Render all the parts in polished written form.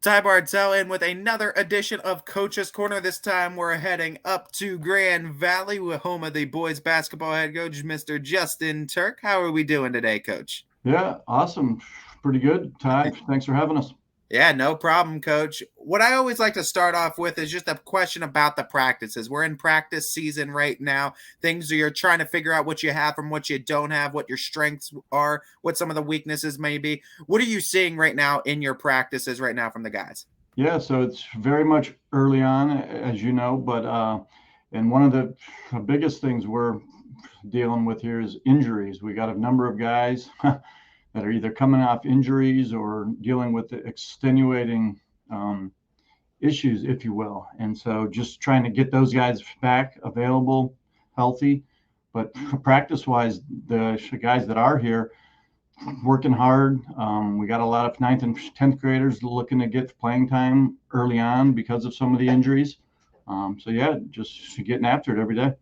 Ty Bartell in with another edition of Coach's Corner. This time we're heading up to Grand Valley with home of the boys basketball head coach, Mr. Justin Turk. How are we doing today, Coach? Yeah, awesome. Pretty good. Ty, thanks for having us. Yeah, no problem, Coach. What I always like to start off with is just a question about the practices. We're in practice season right now. Things you're trying to figure out what you have from what you don't have, what your strengths are, what some of the weaknesses may be. What are you seeing right now in your practices right now from the guys? Yeah, so it's very much early on, as you know, but and one of the biggest things we're dealing with here is injuries. We got a number of guys that are either coming off injuries or dealing with the extenuating issues, if you will. And so just trying to get those guys back available, healthy. But practice-wise, the guys that are here working hard. We got a lot of ninth and 10th graders looking to get playing time early on because of some of the injuries. So yeah, just getting after it every day.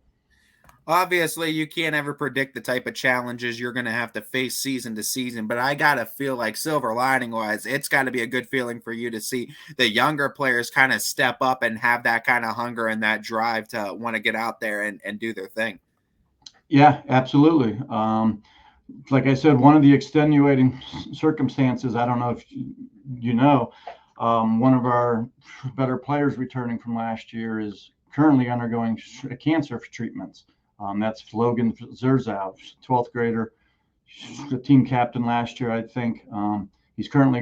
Obviously, you can't ever predict the type of challenges you're going to have to face season to season, but I got to feel like silver lining wise, it's got to be a good feeling for you to see the younger players kind of step up and have that kind of hunger and that drive to want to get out there and do their thing. Yeah, absolutely. Like I said, one of the extenuating circumstances, I don't know if you know, one of our better players returning from last year is currently undergoing cancer treatments. That's Logan Zerzow, 12th grader, the team captain last year, I think. He's currently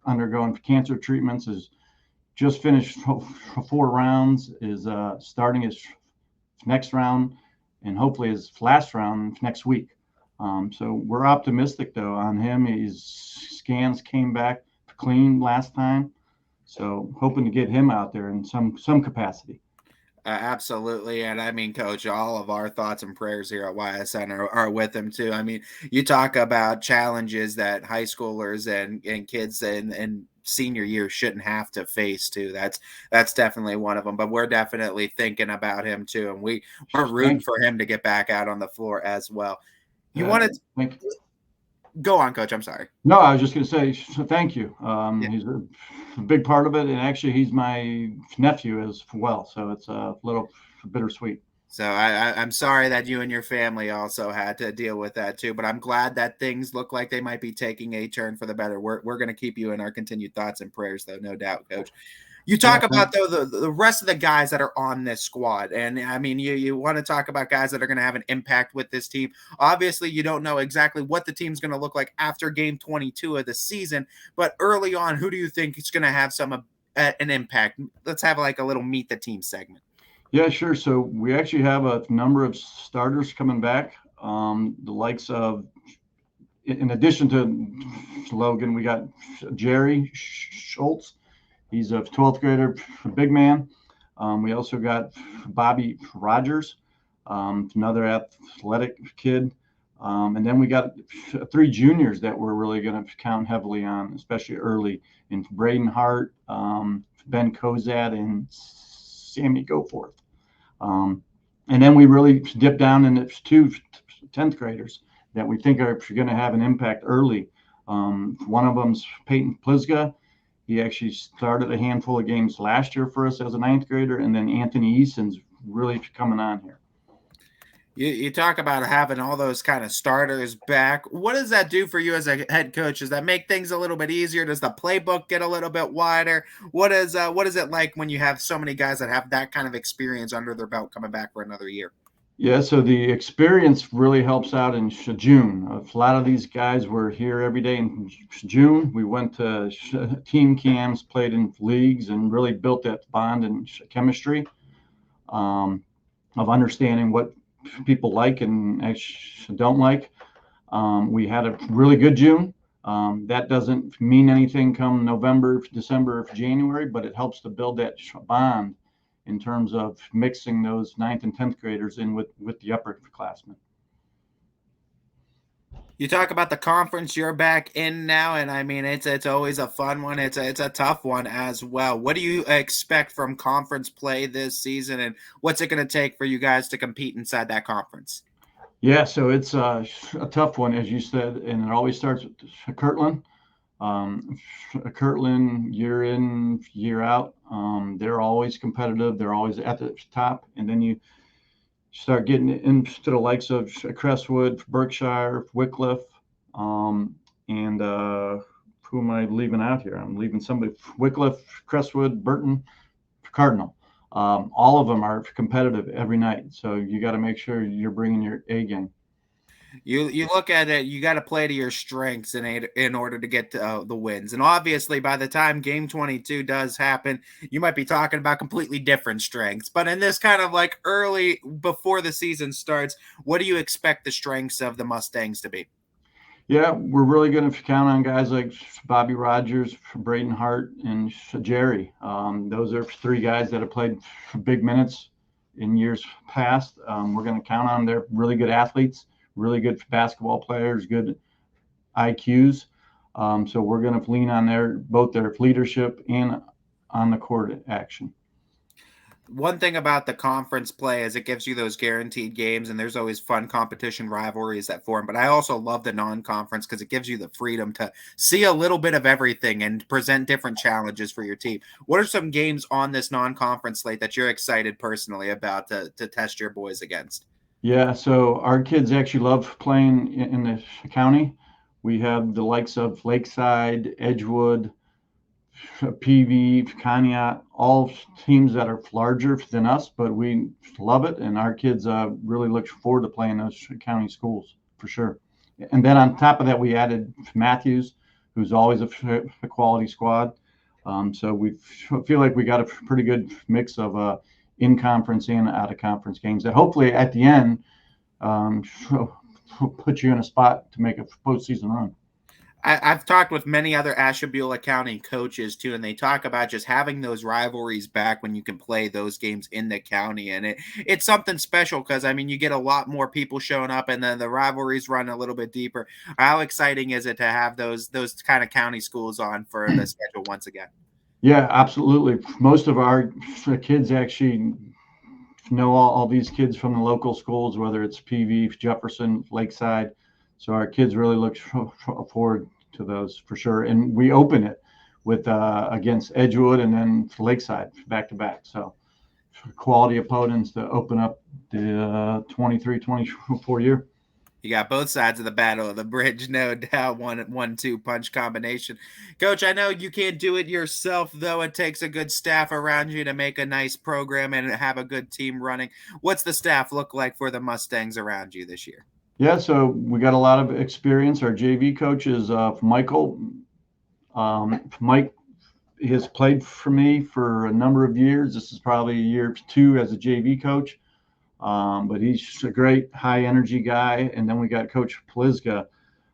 undergoing cancer treatments. Is just finished 4 rounds. Is starting his next round, and hopefully his last round next week. So we're optimistic though on him. His scans came back clean last time, so hoping to get him out there in some capacity. Absolutely. And I mean, Coach, all of our thoughts and prayers here at YSN are with him too. I mean, you talk about challenges that high schoolers and kids and senior year shouldn't have to face too. That's definitely one of them. But we're definitely thinking about him too. And we're rooting Thank for him to get back out on the floor as well. You you. wanted Thank go on, Coach. I'm sorry. No, I was just going to say thank you. Yeah. He's a big part of it, and actually, he's my nephew as well. So it's a little bittersweet. So I'm sorry that you and your family also had to deal with that too, but I'm glad that things look like they might be taking a turn for the better. We're going to keep you in our continued thoughts and prayers, though, no doubt, Coach. You Yeah, talk about though the rest of the guys that are on this squad, and I mean you want to talk about guys that are going to have an impact with this team. Obviously, you don't know exactly what the team's going to look like after Game 22 of the season, but early on, who do you think is going to have some an impact? Let's have like a little meet the team segment. yeah, sure. So we actually have a number of starters coming back. The likes of, in addition to Logan, we got Jerry Schultz. He's a 12th grader, big man. We also got Bobby Rogers, another athletic kid. And then we got 3 juniors that we're really going to count heavily on, especially early, in Braden Hart, Ben Kozad, and Sammy Goforth. And then we really dip down into 2 10th graders that we think are going to have an impact early. One of them's Peyton Plizga. He actually started a handful of games last year for us as a 9th grader, and then Anthony Easton's really coming on here. You talk about having all those kind of starters back. What does that do for you as a head coach? Does that make things a little bit easier? Does the playbook get a little bit wider? What is it like when you have so many guys that have that kind of experience under their belt coming back for another year? Yeah, so the experience really helps out in June. A lot of these guys were here every day in June. We went to team camps, played in leagues, and really built that bond and chemistry of understanding what people like and actually don't like. We had a really good June. That doesn't mean anything come November, December, or January, but it helps to build that bond in terms of mixing those 9th and 10th graders in with the upperclassmen. You talk about the conference you're back in now, and I mean it's always a fun one. It's a tough one as well. What do you expect from conference play this season, and what's it going to take for you guys to compete inside that conference? Yeah, so it's a tough one, as you said, and it always starts with Kirtland. Um, Kirtland, year in, year out, they're always competitive. They're always at the top. And then you start getting into the likes of Crestwood, Berkshire, Wycliffe, um, and who am I leaving out here? I'm leaving somebody. Wycliffe, Crestwood, Burton, Cardinal. All of them are competitive every night. So you got to make sure you're bringing your A game. You look at it, you got to play to your strengths in order to get to, the wins. And obviously, by the time game 22 does happen, you might be talking about completely different strengths. But in this kind of like early before the season starts, what do you expect the strengths of the Mustangs to be? Yeah, we're really going to count on guys like Bobby Rogers, Braden Hart, and Jerry. Those are three guys that have played big minutes in years past. We're going to count on. They're really good athletes, really good basketball players, good IQs. So we're going to lean on both their leadership and on the court action. One thing about the conference play is it gives you those guaranteed games, and there's always fun competition rivalries that form. But I also love the non-conference because it gives you the freedom to see a little bit of everything and present different challenges for your team. What are some games on this non-conference slate that you're excited personally about to test your boys against? Yeah, so our kids actually love playing in the county. We have the likes of Lakeside, Edgewood, PV, Conneaut, all teams that are larger than us, but we love it, and our kids really look forward to playing those county schools for sure. And then on top of that, we added Matthews, who's always a quality squad. So we feel like we got a pretty good mix of in conference and out of conference games that hopefully at the end um, put you in a spot to make a postseason run. I've talked with many other Ashtabula County coaches too, and they talk about just having those rivalries back when you can play those games in the county, and it's something special because I mean you get a lot more people showing up, and then the rivalries run a little bit deeper. How exciting is it to have those kind of county schools on for the schedule once again? Yeah, absolutely. Most of our kids actually know all these kids from the local schools, whether it's PV, Jefferson, Lakeside. So our kids really look forward to those for sure. And we open it with against Edgewood and then Lakeside back to back. So quality opponents to open up the 23-24 year. You got both sides of the battle of the bridge, no doubt. One, 2 punch combination. Coach, I know you can't do it yourself, though. It takes a good staff around you to make a nice program and have a good team running. What's the staff look like for the Mustangs around you this year? Yeah, so we got a lot of experience. Our JV coach is Michael. Mike has played for me for a number of years. This is probably year two as a JV coach. But he's a great high energy guy. And then we got Coach Plizga.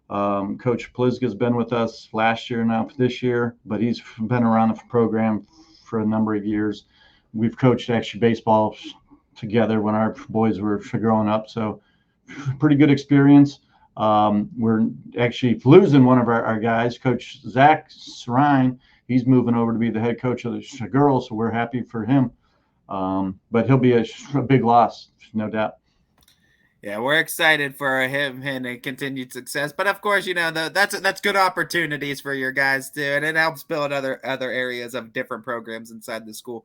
Coach Plizga's been with us last year, now this year, but he's been around the program for a number of years. We've coached actually baseball together when our boys were growing up. So pretty good experience. We're actually losing one of our guys, Coach Zach Sarine. He's moving over to be the head coach of the girls, so we're happy for him. But he'll be a big loss, no doubt. Yeah, we're excited for him and continued success. But of course, that's good opportunities for your guys too, and it helps build other areas of different programs inside the school.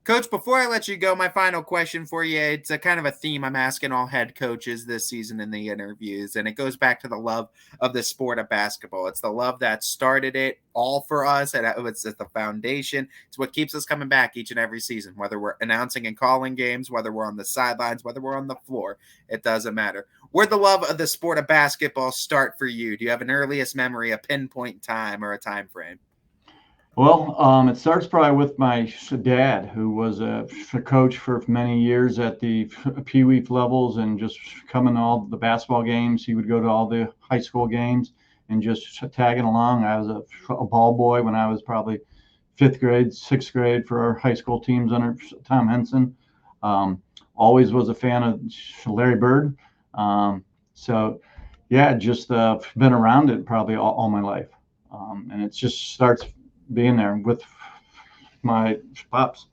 Coach, before I let you go, my final question for you, it's a kind of a theme I'm asking all head coaches this season in the interviews, and it goes back to the love of the sport of basketball. It's the love that started it all for us, and it's the foundation. It's what keeps us coming back each and every season, whether we're announcing and calling games, whether we're on the sidelines, whether we're on the floor, it doesn't matter. Where'd the love of the sport of basketball start for you? Do you have an earliest memory, a pinpoint time, or a time frame? Well, it starts probably with my dad, who was a coach for many years at the Pee Wee levels and just coming to all the basketball games. He would go to all the high school games and just tagging along. I was a ball boy when I was probably fifth grade, sixth grade for our high school teams under Tom Henson. Always was a fan of Larry Bird. So, yeah, just been around it probably all my life. And it just starts being there with my pops.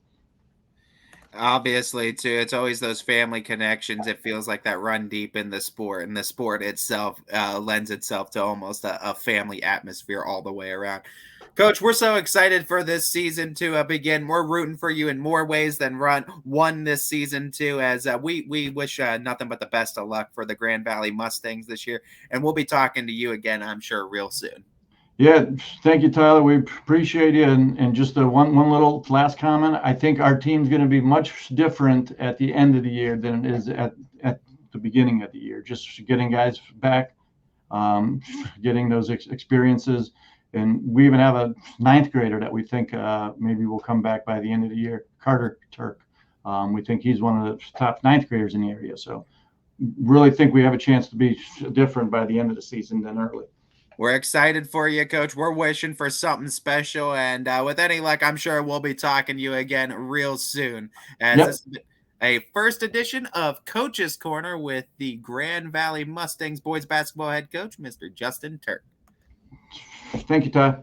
Obviously, too, it's always those family connections. It feels like that run deep in the sport, and the sport itself lends itself to almost a family atmosphere all the way around. Coach, we're so excited for this season to begin. We're rooting for you in more ways than run one this season too. As we wish nothing but the best of luck for the Grand Valley Mustangs this year, and we'll be talking to you again, I'm sure, real soon. Yeah, thank you, Tyler. We appreciate you. And just one little last comment. I think our team's going to be much different at the end of the year than it is at the beginning of the year. Just getting guys back, getting those experiences. And we even have a ninth grader that we think maybe will come back by the end of the year, Carter Turk. We think he's one of the top ninth graders in the area. So really think we have a chance to be different by the end of the season than early. We're excited for you, Coach. We're wishing for something special. And with any luck, I'm sure we'll be talking to you again real soon. As Yep. this is a first edition of Coach's Corner with the Grand Valley Mustangs boys basketball head coach, Mr. Justin Turk. Thank you, Ty.